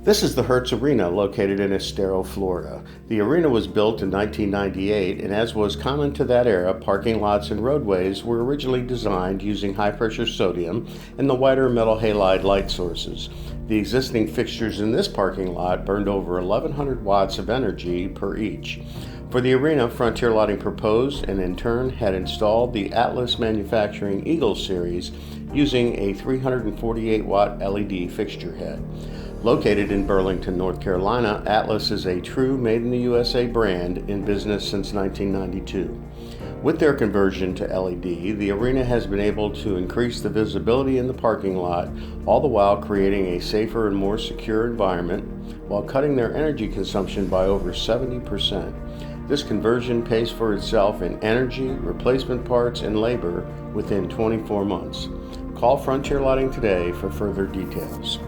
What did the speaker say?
This is the Hertz Arena located in Estero, Florida. The arena was built in 1998, and as was common to that era, parking lots and roadways were originally designed using high-pressure sodium and the Whiter Metal Halide light sources. The existing fixtures in this parking lot burned over 1,100 watts of energy per each. For the arena, Frontier Lighting proposed and in turn had installed the Atlas Manufacturing Eagle series using a 348-watt LED fixture head. Located in Burlington, North Carolina, Atlas is a true made-in-the-USA brand in business since 1992. With their conversion to LED, the arena has been able to increase the visibility in the parking lot, all the while creating a safer and more secure environment, while cutting their energy consumption by over 70%. This conversion pays for itself in energy, replacement parts, and labor within 24 months. Call Frontier Lighting today for further details.